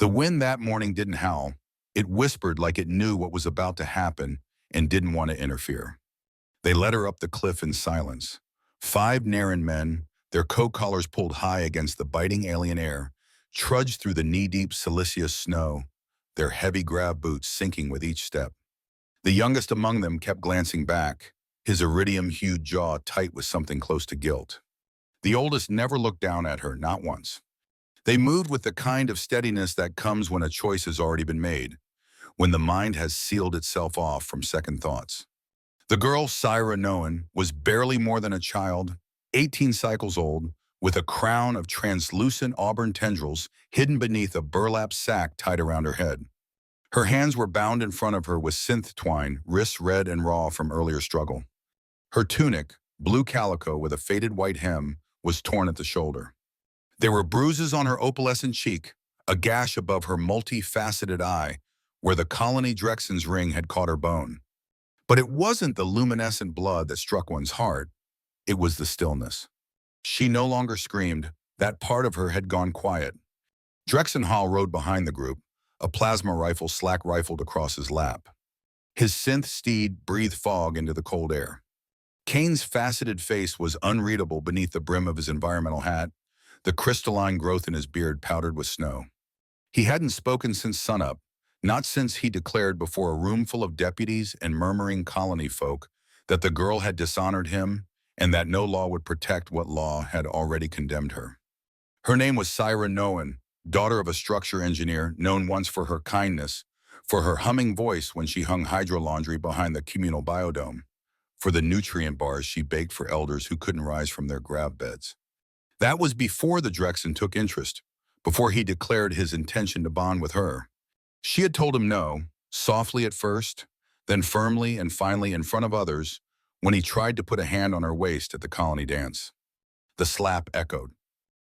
The wind that morning didn't howl. It whispered like it knew what was about to happen and didn't want to interfere. They led her up the cliff in silence. 5 Neryn men, their coat collars pulled high against the biting alien air, trudged through the knee-deep siliceous snow, their heavy grab boots sinking with each step. The youngest among them kept glancing back, his iridium-hued jaw tight with something close to guilt. The oldest never looked down at her, not once. They moved with the kind of steadiness that comes when a choice has already been made, when the mind has sealed itself off from second thoughts. The girl, Neryn, was barely more than a child, 18 cycles old, with a crown of translucent auburn tendrils hidden beneath a burlap sack tied around her head. Her hands were bound in front of her with synth twine, wrists red and raw from earlier struggle. Her tunic, blue calico with a faded white hem, was torn at the shoulder. There were bruises on her opalescent cheek, a gash above her multifaceted eye, where the colony Drexen's ring had caught her bone. But it wasn't the luminescent blood that struck one's heart. It was the stillness. She no longer screamed. That part of her had gone quiet. Drexen rode behind the group, a plasma rifle slack-rifled across his lap. His synth steed breathed fog into the cold air. Kane's faceted face was unreadable beneath the brim of his environmental hat, the crystalline growth in his beard powdered with snow. He hadn't spoken since sunup, not since he declared before a room full of deputies and murmuring colony folk that the girl had dishonored him and that no law would protect what law had already condemned her. Her name was Neryn, daughter of a structure engineer known once for her kindness, for her humming voice when she hung hydrolaundry behind the communal biodome, for the nutrient bars she baked for elders who couldn't rise from their grab beds. That was before the Drexen took interest, before he declared his intention to bond with her. She had told him no, softly at first, then firmly and finally in front of others when he tried to put a hand on her waist at the colony dance. The slap echoed.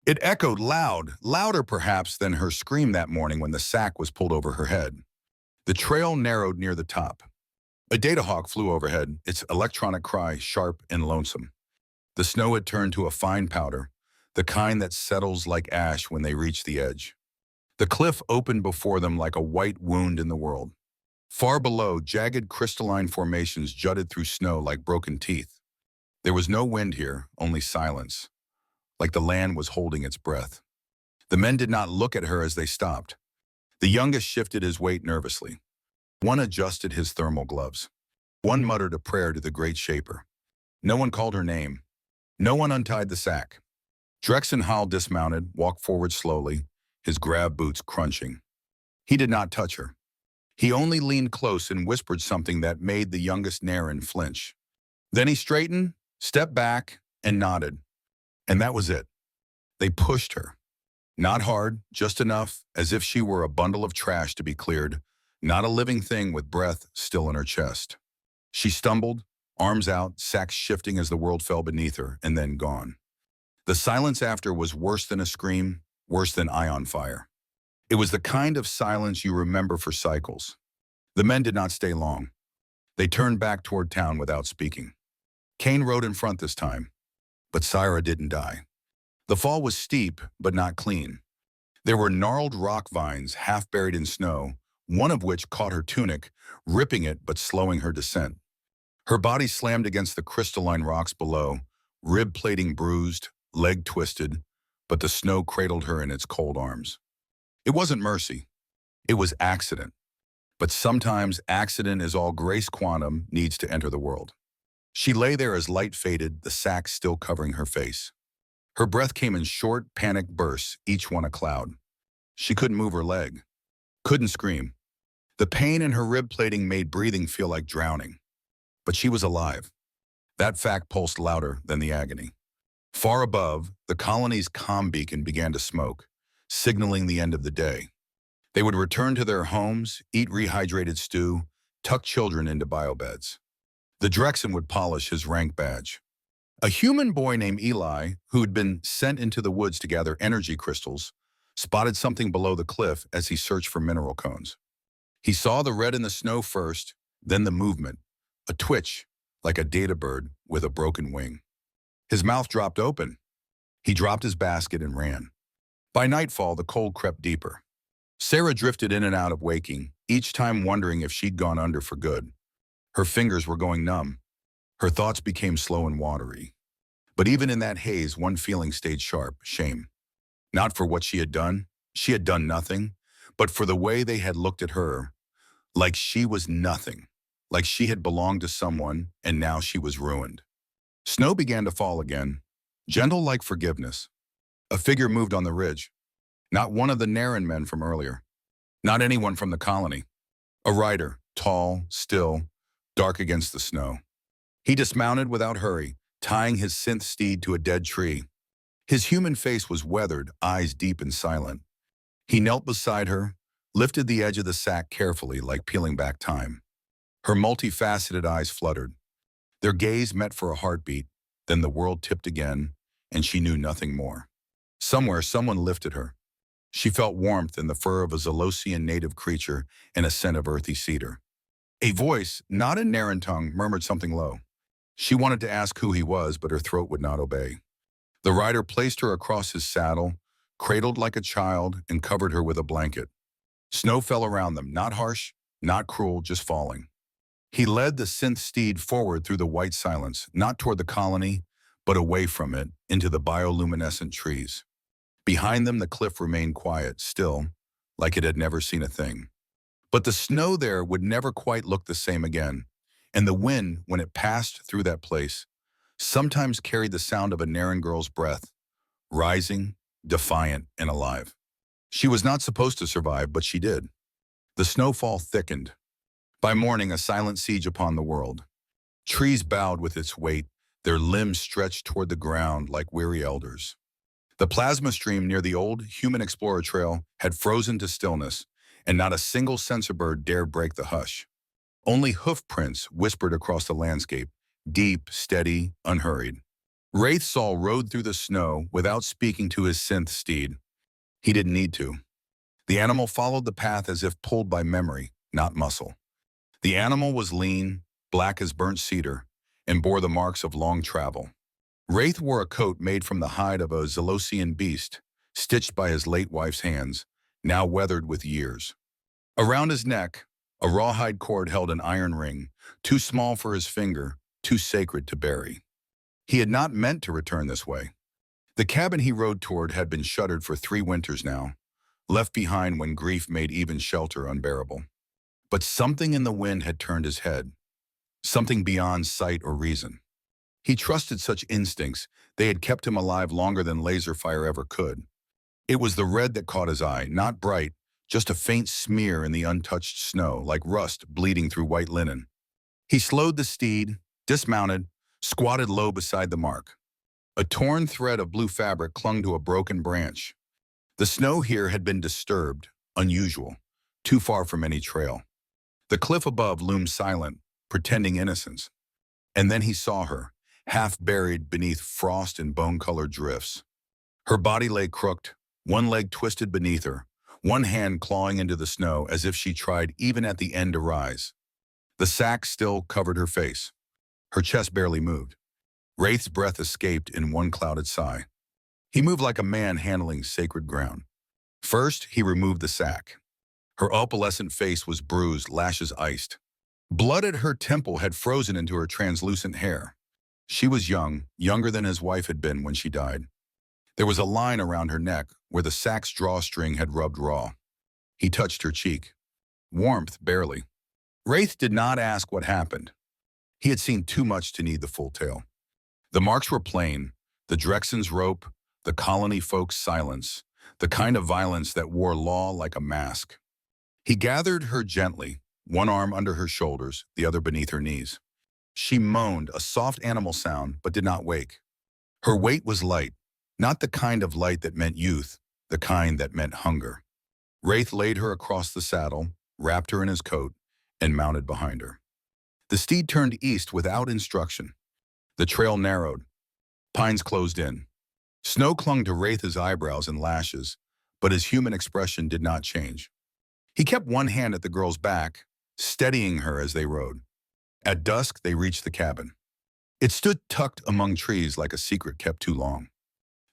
It echoed loud, louder perhaps than her scream that morning when the sack was pulled over her head. The trail narrowed near the top. A data hawk flew overhead, its electronic cry sharp and lonesome. The snow had turned to a fine powder, the kind that settles like ash when they reach the edge. The cliff opened before them like a white wound in the world. Far below, jagged crystalline formations jutted through snow like broken teeth. There was no wind here, only silence, like the land was holding its breath. The men did not look at her as they stopped. The youngest shifted his weight nervously. One adjusted his thermal gloves. One muttered a prayer to the great shaper. No one called her name. No one untied the sack. Drexen dismounted, walked forward slowly, his grab boots crunching. He did not touch her. He only leaned close and whispered something that made the youngest Neryn flinch. Then he straightened, stepped back, and nodded. And that was it. They pushed her. Not hard, just enough, as if she were a bundle of trash to be cleared, not a living thing with breath still in her chest. She stumbled, arms out, sack shifting as the world fell beneath her, and then gone. The silence after was worse than a scream, worse than ion fire. It was the kind of silence you remember for cycles. The men did not stay long. They turned back toward town without speaking. Kane rode in front this time, but Syra didn't die. The fall was steep, but not clean. There were gnarled rock vines half buried in snow, one of which caught her tunic, ripping it but slowing her descent. Her body slammed against the crystalline rocks below, rib plating bruised, leg twisted, but the snow cradled her in its cold arms. It wasn't mercy. It was accident. But sometimes accident is all grace quantum needs to enter the world. She lay there as light faded, the sack still covering her face. Her breath came in short, panicked bursts, each one a cloud. She couldn't move her leg. Couldn't scream. The pain in her rib plating made breathing feel like drowning. But she was alive. That fact pulsed louder than the agony. Far above, the colony's comm beacon began to smoke, signaling the end of the day. They would return to their homes, eat rehydrated stew, tuck children into biobeds. The Drexen would polish his rank badge. A human boy named Eli, who had been sent into the woods to gather energy crystals, spotted something below the cliff as he searched for mineral cones. He saw the red in the snow first, then the movement, a twitch, like a data bird with a broken wing. His mouth dropped open. He dropped his basket and ran. By nightfall, the cold crept deeper. Sarah drifted in and out of waking, each time wondering if she'd gone under for good. Her fingers were going numb. Her thoughts became slow and watery. But even in that haze, one feeling stayed sharp: shame. Not for what she had done nothing, but for the way they had looked at her, like she was nothing, like she had belonged to someone and now she was ruined. Snow began to fall again, gentle like forgiveness. A figure moved on the ridge. Not one of the Neryn men from earlier. Not anyone from the colony. A rider, tall, still, dark against the snow. He dismounted without hurry, tying his synth steed to a dead tree. His human face was weathered, eyes deep and silent. He knelt beside her, lifted the edge of the sack carefully, like peeling back time. Her multifaceted eyes fluttered. Their gaze met for a heartbeat, then the world tipped again, and she knew nothing more. Somewhere, someone lifted her. She felt warmth in the fur of a Zalosian native creature and a scent of earthy cedar. A voice, not in Neryn tongue, murmured something low. She wanted to ask who he was, but her throat would not obey. The rider placed her across his saddle, cradled like a child, and covered her with a blanket. Snow fell around them, not harsh, not cruel, just falling. He led the synth steed forward through the white silence, not toward the colony, but away from it, into the bioluminescent trees. Behind them, the cliff remained quiet, still, like it had never seen a thing. But the snow there would never quite look the same again, and the wind, when it passed through that place, sometimes carried the sound of a Neryn girl's breath, rising, defiant, and alive. She was not supposed to survive, but she did. The snowfall thickened. By morning, a silent siege upon the world. Trees bowed with its weight, their limbs stretched toward the ground like weary elders. The plasma stream near the old Human Explorer Trail had frozen to stillness, and not a single sensor bird dared break the hush. Only hoof prints whispered across the landscape, deep, steady, unhurried. Wraith Sol rode through the snow without speaking to his synth steed. He didn't need to. The animal followed the path as if pulled by memory, not muscle. The animal was lean, black as burnt cedar, and bore the marks of long travel. Wraith wore a coat made from the hide of a Zalosian beast, stitched by his late wife's hands, now weathered with years. Around his neck, a rawhide cord held an iron ring, too small for his finger, too sacred to bury. He had not meant to return this way. The cabin he rode toward had been shuttered for 3 winters now, left behind when grief made even shelter unbearable. But something in the wind had turned his head, something beyond sight or reason. He trusted such instincts; they had kept him alive longer than laser fire ever could. It was the red that caught his eye, not bright, just a faint smear in the untouched snow, like rust bleeding through white linen. He slowed the steed, dismounted, squatted low beside the mark. A torn thread of blue fabric clung to a broken branch. The snow here had been disturbed, unusual, too far from any trail. The cliff above loomed silent, pretending innocence. And then he saw her, half buried beneath frost and bone-colored drifts. Her body lay crooked, one leg twisted beneath her, one hand clawing into the snow as if she tried even at the end to rise. The sack still covered her face. Her chest barely moved. Wraith's breath escaped in one clouded sigh. He moved like a man handling sacred ground. First, he removed the sack. Her opalescent face was bruised, lashes iced. Blood at her temple had frozen into her translucent hair. She was young, younger than his wife had been when she died. There was a line around her neck where the sack's drawstring had rubbed raw. He touched her cheek. Warmth, barely. Wraith did not ask what happened. He had seen too much to need the full tale. The marks were plain: the Drexen's rope, the colony folks' silence, the kind of violence that wore law like a mask. He gathered her gently, one arm under her shoulders, the other beneath her knees. She moaned, a soft animal sound, but did not wake. Her weight was light, not the kind of light that meant youth, the kind that meant hunger. Wraith laid her across the saddle, wrapped her in his coat, and mounted behind her. The steed turned east without instruction. The trail narrowed. Pines closed in. Snow clung to Wraith's eyebrows and lashes, but his human expression did not change. He kept one hand at the girl's back, steadying her as they rode. At dusk, they reached the cabin. It stood tucked among trees like a secret kept too long.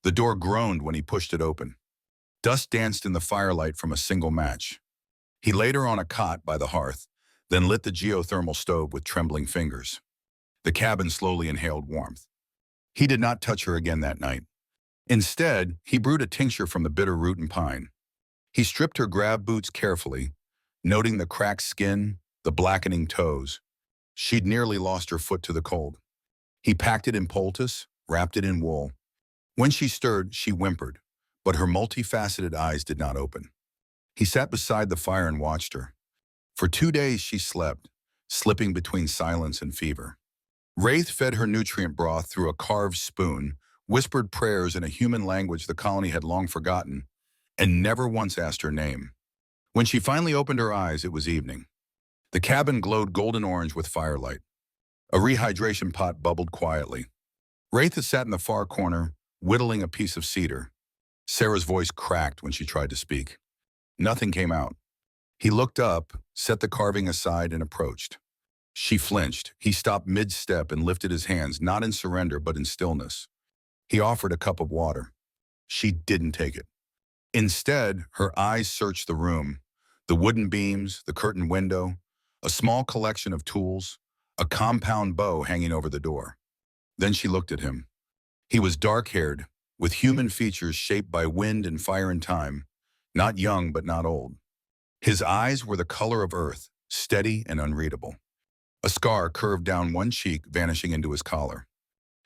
The door groaned when he pushed it open. Dust danced in the firelight from a single match. He laid her on a cot by the hearth, then lit the geothermal stove with trembling fingers. The cabin slowly inhaled warmth. He did not touch her again that night. Instead, he brewed a tincture from the bitter root and pine. He stripped her grab boots carefully, noting the cracked skin, the blackening toes. She'd nearly lost her foot to the cold. He packed it in poultice, wrapped it in wool. When she stirred, she whimpered, but her multifaceted eyes did not open. He sat beside the fire and watched her. For 2 days she slept, slipping between silence and fever. Wraith fed her nutrient broth through a carved spoon, whispered prayers in a human language the colony had long forgotten, and never once asked her name. When she finally opened her eyes, it was evening. The cabin glowed golden orange with firelight. A rehydration pot bubbled quietly. Wraith had sat in the far corner, whittling a piece of cedar. Sarah's voice cracked when she tried to speak. Nothing came out. He looked up, set the carving aside, and approached. She flinched. He stopped mid-step and lifted his hands, not in surrender, but in stillness. He offered a cup of water. She didn't take it. Instead, her eyes searched the room, the wooden beams, the curtained window, a small collection of tools, a compound bow hanging over the door. Then she looked at him. He was dark-haired, with human features shaped by wind and fire and time, not young but not old. His eyes were the color of earth, steady and unreadable. A scar curved down one cheek, vanishing into his collar.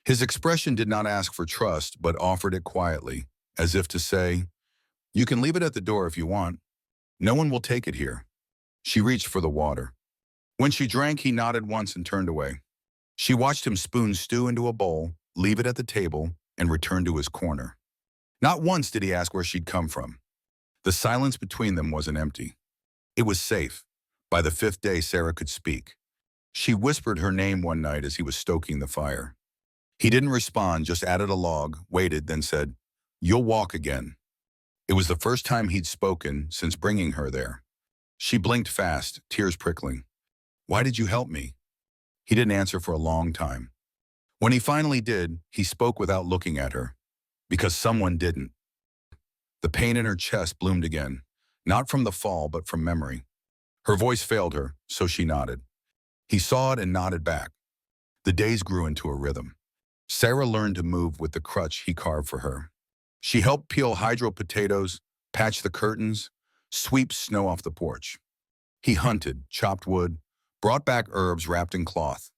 His expression did not ask for trust, but offered it quietly, as if to say, "You can leave it at the door if you want. No one will take it here." She reached for the water. When she drank, he nodded once and turned away. She watched him spoon stew into a bowl, leave it at the table, and return to his corner. Not once did he ask where she'd come from. The silence between them wasn't empty. It was safe. By the 5th day, Sarah could speak. She whispered her name one night as he was stoking the fire. He didn't respond, just added a log, waited, then said, "You'll walk again." It was the first time he'd spoken since bringing her there. She blinked fast, tears prickling. "Why did you help me?" He didn't answer for a long time. When he finally did, he spoke without looking at her. Because someone didn't. The pain in her chest bloomed again, not from the fall, but from memory. Her voice failed her, so she nodded. He saw it and nodded back. The days grew into a rhythm. Sarah learned to move with the crutch he carved for her. She helped peel hydro potatoes, patch the curtains, sweep snow off the porch. He hunted, chopped wood, brought back herbs wrapped in cloth.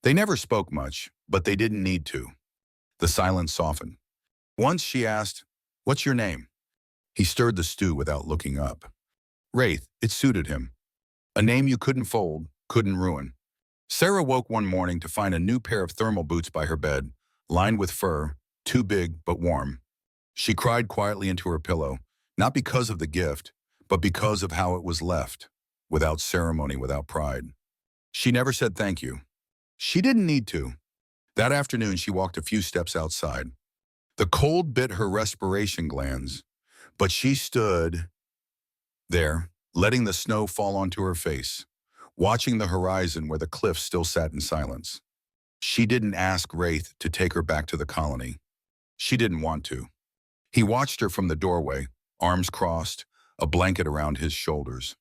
They never spoke much, but they didn't need to. The silence softened. Once she asked, "What's your name?" He stirred the stew without looking up. Wraith, it suited him. A name you couldn't fold, couldn't ruin. Sarah woke one morning to find a new pair of thermal boots by her bed, lined with fur, too big but warm. She cried quietly into her pillow, not because of the gift, but because of how it was left, without ceremony, without pride. She never said thank you. She didn't need to. That afternoon, she walked a few steps outside. The cold bit her respiration glands, but she stood there, letting the snow fall onto her face, watching the horizon where the cliffs still sat in silence. She didn't ask Wraith to take her back to the colony. She didn't want to. He watched her from the doorway, arms crossed, a blanket around his shoulders.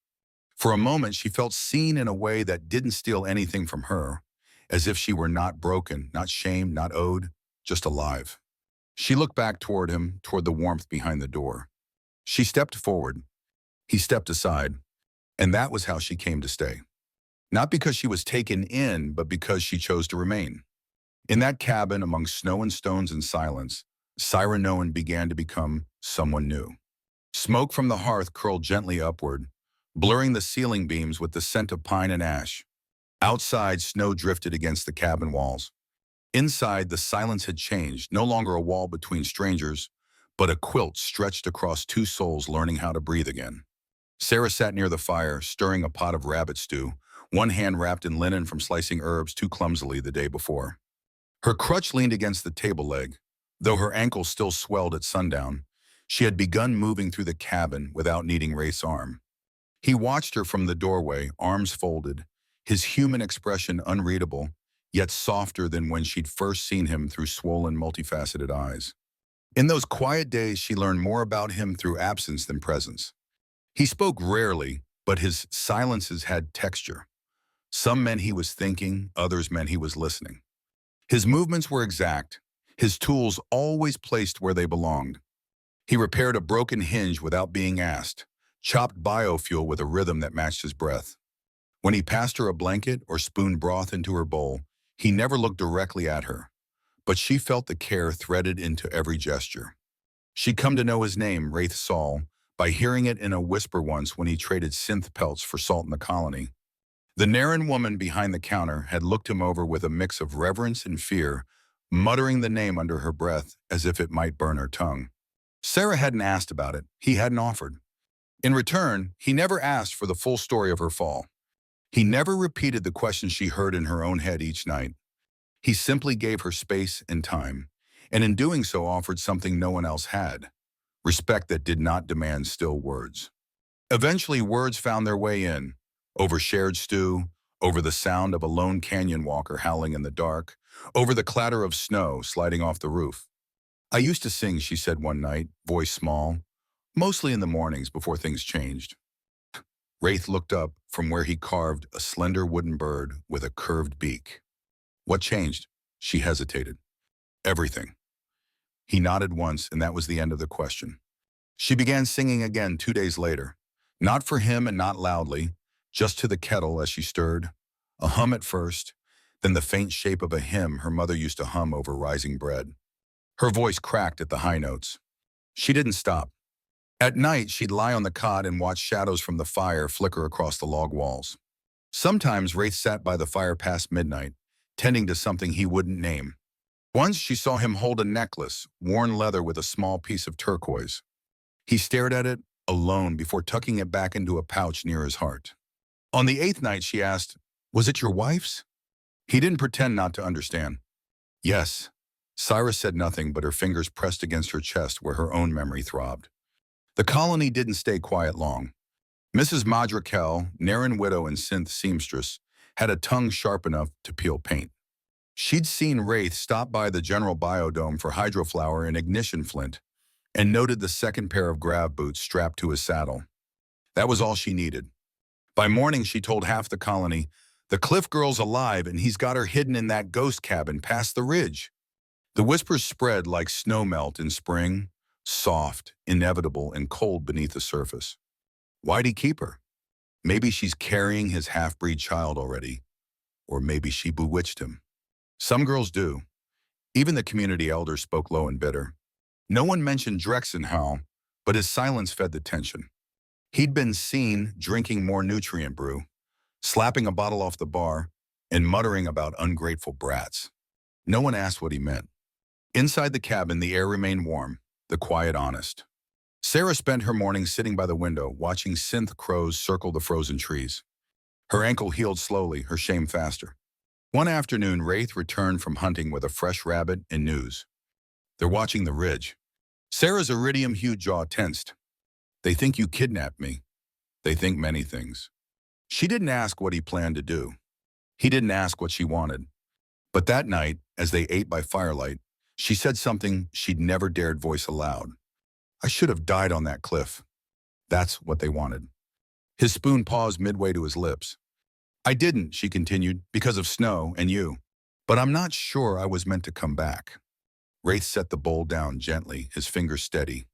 For a moment, she felt seen in a way that didn't steal anything from her, as if she were not broken, not shamed, not owed, just alive. She looked back toward him, toward the warmth behind the door. She stepped forward. He stepped aside, and that was how she came to stay. Not because she was taken in, but because she chose to remain. In that cabin, among snow and stones and silence, Neryn began to become someone new. Smoke from the hearth curled gently upward, blurring the ceiling beams with the scent of pine and ash. Outside, snow drifted against the cabin walls. Inside, the silence had changed, no longer a wall between strangers, but a quilt stretched across two souls learning how to breathe again. Sarah sat near the fire, stirring a pot of rabbit stew, one hand wrapped in linen from slicing herbs too clumsily the day before. Her crutch leaned against the table leg. Though her ankle still swelled at sundown, she had begun moving through the cabin without needing Wraith's arm. He watched her from the doorway, arms folded, his human expression unreadable, yet softer than when she'd first seen him through swollen, multifaceted eyes. In those quiet days, she learned more about him through absence than presence. He spoke rarely, but his silences had texture. Some meant he was thinking, others meant he was listening. His movements were exact, his tools always placed where they belonged. He repaired a broken hinge without being asked, chopped biofuel with a rhythm that matched his breath. When he passed her a blanket or spooned broth into her bowl, he never looked directly at her, but she felt the care threaded into every gesture. She'd come to know his name, Wraith Saul, by hearing it in a whisper once when he traded synth pelts for salt in the colony. The Neryn woman behind the counter had looked him over with a mix of reverence and fear, muttering the name under her breath as if it might burn her tongue. Sarah hadn't asked about it. He hadn't offered. In return, he never asked for the full story of her fall. He never repeated the questions she heard in her own head each night. He simply gave her space and time, and in doing so offered something no one else had, respect that did not demand still words. Eventually, words found their way in, over shared stew, over the sound of a lone canyon walker howling in the dark, over the clatter of snow sliding off the roof. "I used to sing," she said one night, voice small, mostly in the mornings before things changed. Wraith looked up from where he carved a slender wooden bird with a curved beak. "What changed?" She hesitated. "Everything." He nodded once, and that was the end of the question. She began singing again 2 days later. Not for him and not loudly, just to the kettle as she stirred. A hum at first, then the faint shape of a hymn her mother used to hum over rising bread. Her voice cracked at the high notes. She didn't stop. At night, she'd lie on the cot and watch shadows from the fire flicker across the log walls. Sometimes Wraith sat by the fire past midnight, tending to something he wouldn't name. Once she saw him hold a necklace, worn leather with a small piece of turquoise. He stared at it, alone, before tucking it back into a pouch near his heart. On the 8th night, she asked, "Was it your wife's?" He didn't pretend not to understand. "Yes." Cyrus said nothing, but her fingers pressed against her chest where her own memory throbbed. The colony didn't stay quiet long. Mrs. Madrikel, Neryn widow and synth seamstress, had a tongue sharp enough to peel paint. She'd seen Wraith stop by the general biodome for hydroflower and ignition flint, and noted the second pair of grav boots strapped to his saddle. That was all she needed. By morning, she told half the colony, "The Cliff Girl's alive and he's got her hidden in that ghost cabin past the ridge." The whispers spread like snow melt in spring, soft, inevitable, and cold beneath the surface. Why'd he keep her? Maybe she's carrying his half-breed child already, or maybe she bewitched him. Some girls do. Even the community elders spoke low and bitter. No one mentioned Drexenhal, but his silence fed the tension. He'd been seen drinking more nutrient brew, slapping a bottle off the bar, and muttering about ungrateful brats. No one asked what he meant. Inside the cabin, the air remained warm, the quiet honest. Sarah spent her mornings sitting by the window, watching synth crows circle the frozen trees. Her ankle healed slowly, her shame faster. One afternoon, Wraith returned from hunting with a fresh rabbit and news. "They're watching the ridge." Sarah's iridium-hued jaw tensed. "They think you kidnapped me." "They think many things." She didn't ask what he planned to do. He didn't ask what she wanted. But that night, as they ate by firelight, she said something she'd never dared voice aloud. "I should have died on that cliff." That's what they wanted. His spoon paused midway to his lips. "I didn't," she continued, "because of snow and you. But I'm not sure I was meant to come back." Wraith set the bowl down gently, his fingers steady.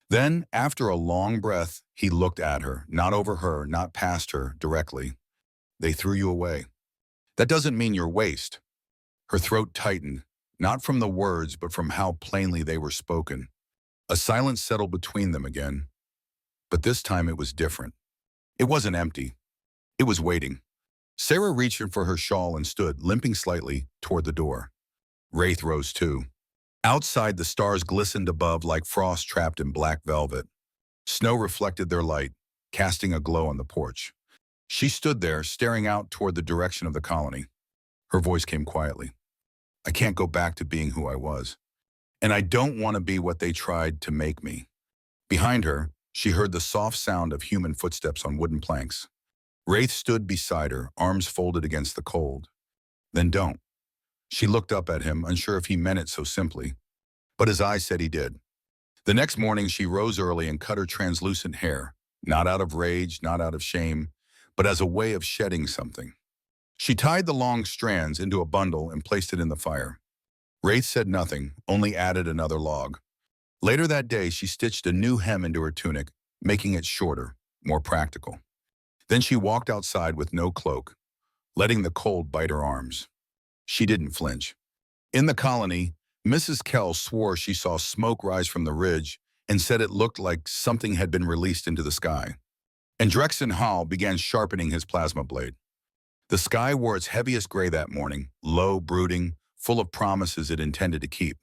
Then, after a long breath, he looked at her, not over her, not past her, directly. "They threw you away. That doesn't mean you're waste." Her throat tightened, not from the words, but from how plainly they were spoken. A silence settled between them again. But this time it was different. It wasn't empty. It was waiting. Sarah reached in for her shawl and stood, limping slightly, toward the door. Wraith rose too. Outside, the stars glistened above like frost trapped in black velvet. Snow reflected their light, casting a glow on the porch. She stood there, staring out toward the direction of the colony. Her voice came quietly. "I can't go back to being who I was. And I don't want to be what they tried to make me." Behind her, she heard the soft sound of human footsteps on wooden planks. Wraith stood beside her, arms folded against the cold. "Then don't." She looked up at him, unsure if he meant it so simply. but his eyes said he did. The next morning, she rose early and cut her translucent hair, not out of rage, not out of shame, but as a way of shedding something. She tied the long strands into a bundle and placed it in the fire. Wraith said nothing, only added another log. Later that day, she stitched a new hem into her tunic, making it shorter, more practical. Then she walked outside with no cloak, letting the cold bite her arms. She didn't flinch. In the colony, Mrs. Kell swore she saw smoke rise from the ridge and said it looked like something had been released into the sky. And Drexen Hall began sharpening his plasma blade. The sky wore its heaviest gray that morning, low, brooding, full of promises it intended to keep.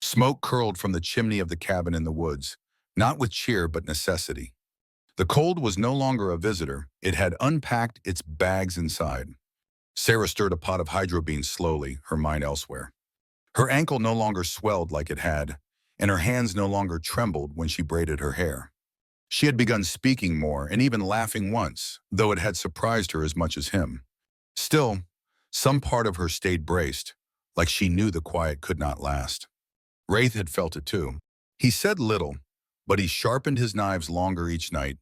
Smoke curled from the chimney of the cabin in the woods, not with cheer but necessity. The cold was no longer a visitor, it had unpacked its bags inside. Sarah stirred a pot of hydro beans slowly, her mind elsewhere. Her ankle no longer swelled like it had, and her hands no longer trembled when she braided her hair. She had begun speaking more and even laughing once, though it had surprised her as much as him. Still, some part of her stayed braced, like she knew the quiet could not last. Wraith had felt it too. He said little, but he sharpened his knives longer each night,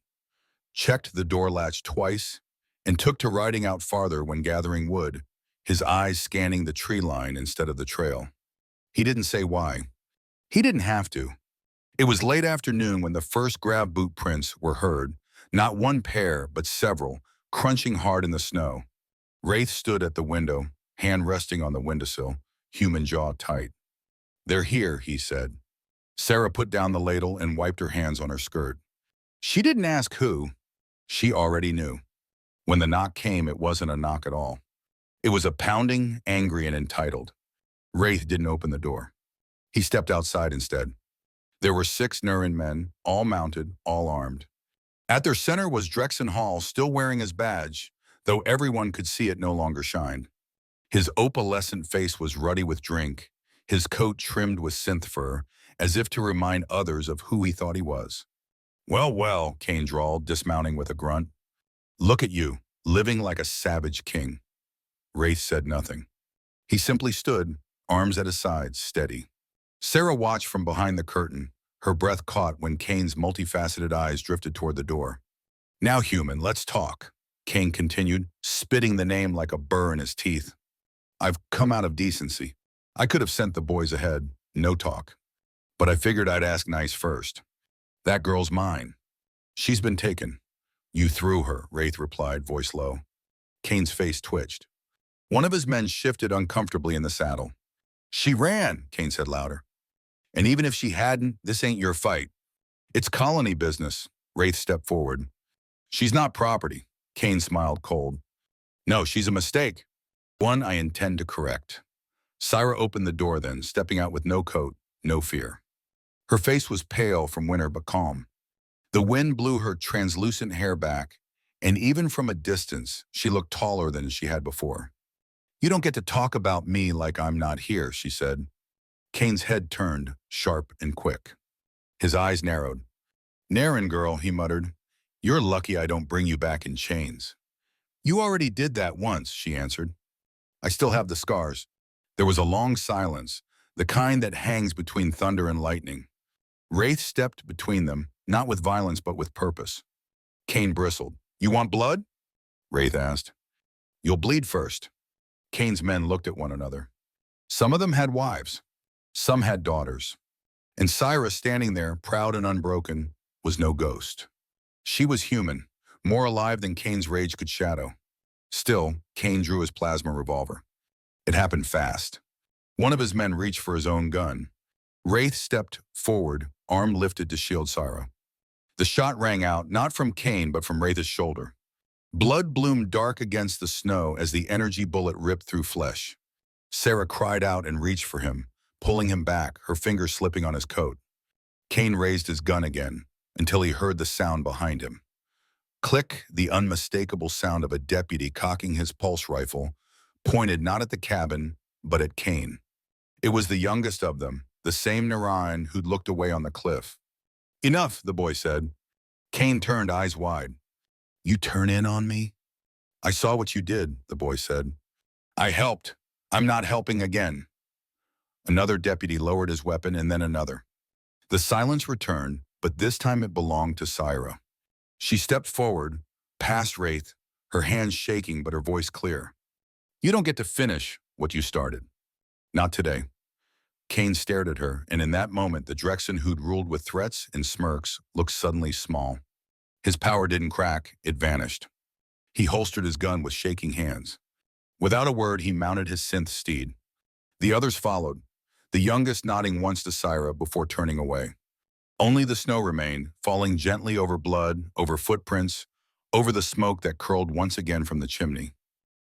checked the door latch twice, and took to riding out farther when gathering wood, his eyes scanning the tree line instead of the trail. He didn't say why. He didn't have to. It was late afternoon when the first grab boot prints were heard, not one pair, but several, crunching hard in the snow. Wraith stood at the window, hand resting on the windowsill, human jaw tight. "They're here," he said. Sarah put down the ladle and wiped her hands on her skirt. She didn't ask who. She already knew. When the knock came, it wasn't a knock at all. It was a pounding, angry, and entitled. Wraith didn't open the door. He stepped outside instead. There were 6 Neryn men, all mounted, all armed. At their center was Drexen Hall, still wearing his badge, though everyone could see it no longer shined. His opalescent face was ruddy with drink, his coat trimmed with synth fur, as if to remind others of who he thought he was. "Well, well," Kane drawled, dismounting with a grunt. "Look at you, living like a savage king." Wraith said nothing. He simply stood, arms at his sides, steady. Sarah watched from behind the curtain, her breath caught when Kane's multifaceted eyes drifted toward the door. "Now, human, let's talk," Kane continued, spitting the name like a burr in his teeth. "I've come out of decency. I could have sent the boys ahead, no talk. But I figured I'd ask nice first. That girl's mine. She's been taken." "You threw her," Wraith replied, voice low. Kane's face twitched. One of his men shifted uncomfortably in the saddle. "She ran," Kane said louder. "And even if she hadn't, this ain't your fight. It's colony business." Wraith stepped forward. "She's not property." Kane smiled cold. "No, she's a mistake. One I intend to correct." Syra opened the door then, stepping out with no coat, no fear. Her face was pale from winter but calm. The wind blew her translucent hair back, and even from a distance, she looked taller than she had before. "You don't get to talk about me like I'm not here," she said. Kane's head turned, sharp and quick. His eyes narrowed. "Neryn girl," he muttered, "you're lucky I don't bring you back in chains." "You already did that once," she answered. "I still have the scars." There was a long silence, the kind that hangs between thunder and lightning. Wraith stepped between them, not with violence but with purpose. Kane bristled. "You want blood?" Wraith asked. "You'll bleed first." Kane's men looked at one another. Some of them had wives. Some had daughters. And Syra, standing there, proud and unbroken, was no ghost. She was human, more alive than Kane's rage could shadow. Still, Kane drew his plasma revolver. It happened fast. One of his men reached for his own gun. Wraith stepped forward, arm lifted to shield Syra. The shot rang out, not from Kane, but from Wraith's shoulder. Blood bloomed dark against the snow as the energy bullet ripped through flesh. Sarah cried out and reached for him, pulling him back, her fingers slipping on his coat. Kane raised his gun again, until he heard the sound behind him. Click, the unmistakable sound of a deputy cocking his pulse rifle, pointed not at the cabin, but at Kane. It was the youngest of them, the same Neryn who'd looked away on the cliff. "Enough," the boy said. Kane turned, eyes wide. "You turn in on me?" "I saw what you did," the boy said. "I helped. I'm not helping again." Another deputy lowered his weapon and then another. The silence returned, but this time it belonged to Syra. She stepped forward, past Wraith, her hands shaking but her voice clear. You don't get to finish what you started. Not today. Kane stared at her, and in that moment the Drexen who'd ruled with threats and smirks looked suddenly small. His power didn't crack, it vanished. He holstered his gun with shaking hands. Without a word, he mounted his synth steed. The others followed, the youngest nodding once to Syra before turning away. Only the snow remained, falling gently over blood, over footprints, over the smoke that curled once again from the chimney.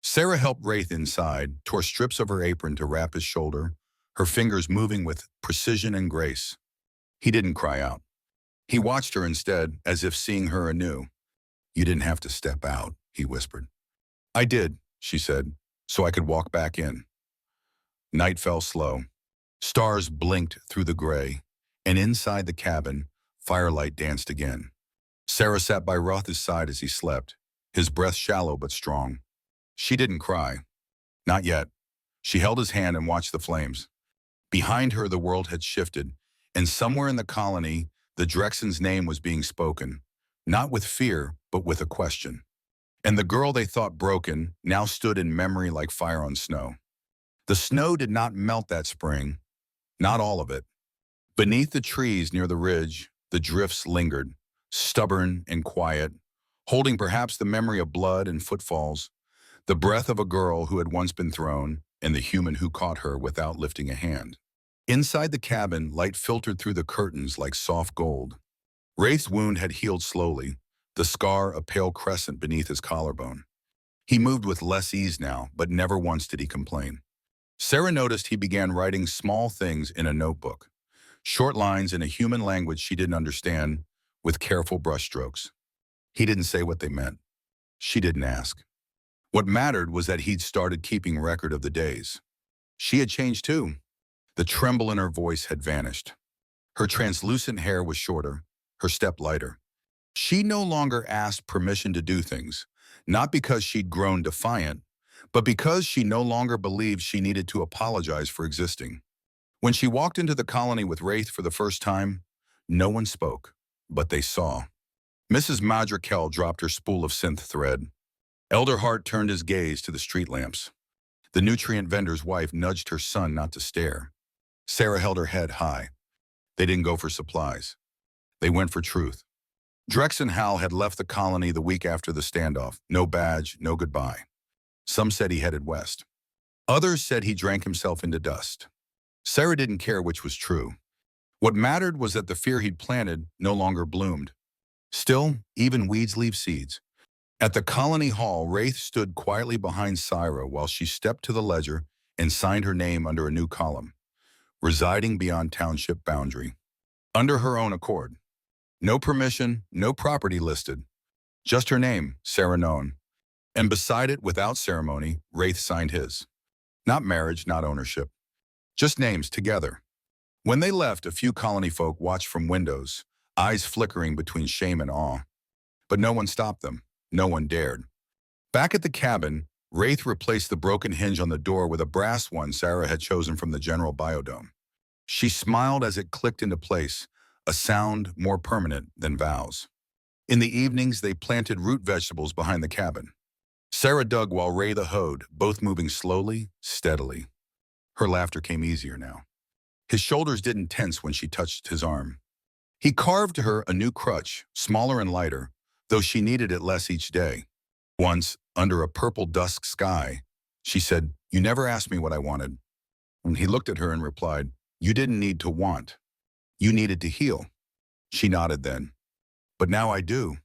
Sarah helped Wraith inside, tore strips of her apron to wrap his shoulder, her fingers moving with precision and grace. He didn't cry out. He watched her instead, as if seeing her anew. You didn't have to step out, he whispered. I did, she said, so I could walk back in. Night fell slow. Stars blinked through the gray, and inside the cabin, firelight danced again. Sarah sat by Roth's side as he slept, his breath shallow but strong. She didn't cry. Not yet. She held his hand and watched the flames. Behind her, the world had shifted, and somewhere in the colony, the Drexen's name was being spoken, not with fear, but with a question. And the girl they thought broken now stood in memory like fire on snow. The snow did not melt that spring, not all of it. Beneath the trees near the ridge, the drifts lingered, stubborn and quiet, holding perhaps the memory of blood and footfalls, the breath of a girl who had once been thrown, and the human who caught her without lifting a hand. Inside the cabin, light filtered through the curtains like soft gold. Wraith's wound had healed slowly, the scar a pale crescent beneath his collarbone. He moved with less ease now, but never once did he complain. Sarah noticed he began writing small things in a notebook, short lines in a human language she didn't understand, with careful brushstrokes. He didn't say what they meant. She didn't ask. What mattered was that he'd started keeping record of the days. She had changed too. The tremble in her voice had vanished. Her translucent hair was shorter, her step lighter. She no longer asked permission to do things, not because she'd grown defiant, but because she no longer believed she needed to apologize for existing. When she walked into the colony with Wraith for the first time, no one spoke, but they saw. Mrs. Madrikel dropped her spool of synth thread. Elder Hart turned his gaze to the street lamps. The nutrient vendor's wife nudged her son not to stare. Sarah held her head high. They didn't go for supplies. They went for truth. Drexen Hal had left the colony the week after the standoff. No badge, no goodbye. Some said he headed west. Others said he drank himself into dust. Sarah didn't care which was true. What mattered was that the fear he'd planted no longer bloomed. Still, even weeds leave seeds. At the colony hall, Wraith stood quietly behind Syra while she stepped to the ledger and signed her name under a new column. Residing beyond township boundary. Under her own accord. No permission, no property listed. Just her name, Sarah Known. And beside it, without ceremony, Wraith signed his. Not marriage, not ownership. Just names together. When they left, a few colony folk watched from windows, eyes flickering between shame and awe. But no one stopped them. No one dared. Back at the cabin, Wraith replaced the broken hinge on the door with a brass one Sarah had chosen from the general biodome. She smiled as it clicked into place, a sound more permanent than vows. In the evenings, they planted root vegetables behind the cabin. Sarah dug while Wraith hoed, both moving slowly, steadily. Her laughter came easier now. His shoulders didn't tense when she touched his arm. He carved her a new crutch, smaller and lighter, though she needed it less each day. Once, under a purple dusk sky, she said, "You never asked me what I wanted." And he looked at her and replied, "You didn't need to want. You needed to heal." She nodded then. "But now I do."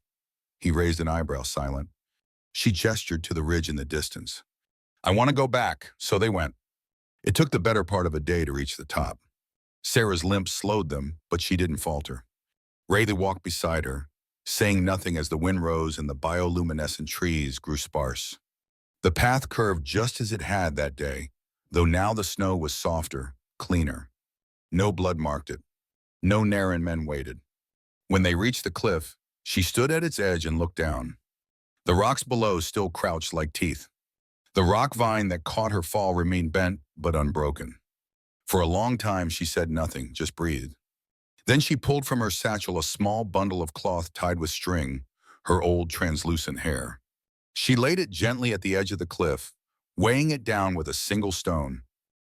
He raised an eyebrow, silent. She gestured to the ridge in the distance. "I want to go back," so they went. It took the better part of a day to reach the top. Sarah's limp slowed them, but she didn't falter. Wraith walked beside her, saying nothing as the wind rose and the bioluminescent trees grew sparse. The path curved just as it had that day, though now the snow was softer, cleaner. No blood marked it. No Neryn men waited. When they reached the cliff, she stood at its edge and looked down. The rocks below still crouched like teeth. The rock vine that caught her fall remained bent but unbroken. For a long time, she said nothing, just breathed. Then she pulled from her satchel a small bundle of cloth tied with string, her old translucent hair. She laid it gently at the edge of the cliff, weighing it down with a single stone.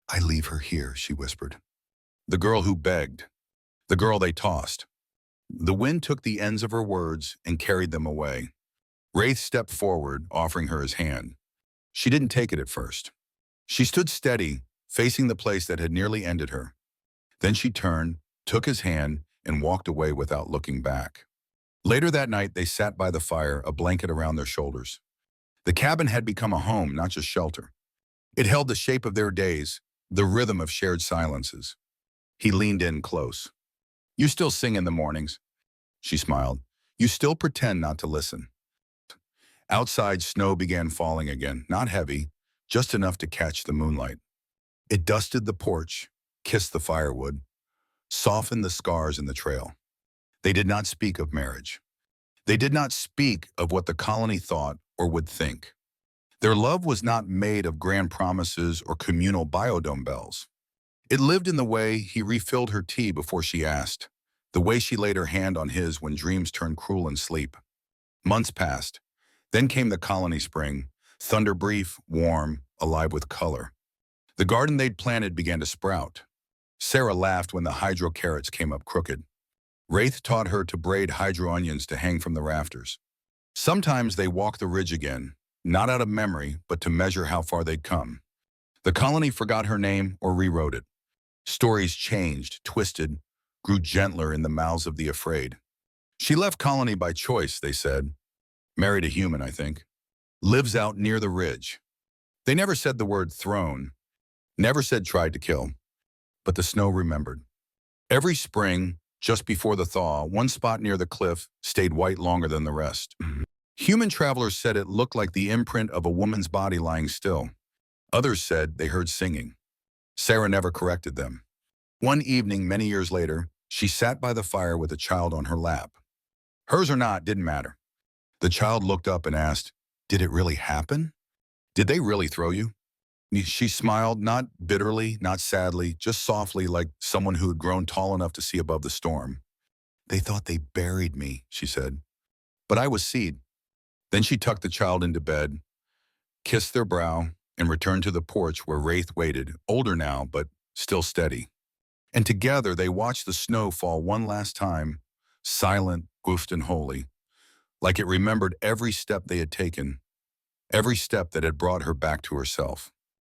"I leave her here," she whispered. The girl who begged. The girl they tossed. The wind took the ends of her words and carried them away. Wraith stepped forward, offering her his hand. She didn't take it at first. She stood steady, facing the place that had nearly ended her. Then she turned, took his hand, and walked away without looking back. Later that night, they sat by the fire, a blanket around their shoulders. The cabin had become a home, not just shelter. It held the shape of their days, the rhythm of shared silences. He leaned in close. "You still sing in the mornings," she smiled. "You still pretend not to listen." Outside, snow began falling again, not heavy, just enough to catch the moonlight. It dusted the porch, kissed the firewood, softened the scars in the trail. They did not speak of marriage. They did not speak of what the colony thought or would think. Their love was not made of grand promises or communal biodome bells. It lived in the way he refilled her tea before she asked, the way she laid her hand on his when dreams turned cruel in sleep. Months passed. Then came the colony spring, thunder brief, warm, alive with color. The garden they'd planted began to sprout. Sarah laughed when the hydro carrots came up crooked. Wraith taught her to braid hydro onions to hang from the rafters. Sometimes they walked the ridge again, not out of memory, but to measure how far they'd come. The colony forgot her name or rewrote it. Stories changed, twisted, grew gentler in the mouths of the afraid. She left colony by choice, they said. Married a human, I think. Lives out near the ridge. They never said the word throne. Never said tried to kill. But the snow remembered. Every spring, just before the thaw, one spot near the cliff stayed white longer than the rest. Human travelers said it looked like the imprint of a woman's body lying still. Others said they heard singing. Sarah never corrected them. One evening, many years later, she sat by the fire with a child on her lap. Hers or not, didn't matter. The child looked up and asked, "Did it really happen? Did they really throw you?" She smiled, not bitterly, not sadly, just softly, like someone who had grown tall enough to see above the storm. "They thought they buried me," she said. "But I was seed." Then she tucked the child into bed, kissed their brow, and returned to the porch where Wraith waited, older now, but still steady. And together they watched the snow fall one last time, silent, goofed, and holy, like it remembered every step they had taken, every step that had brought her back to herself.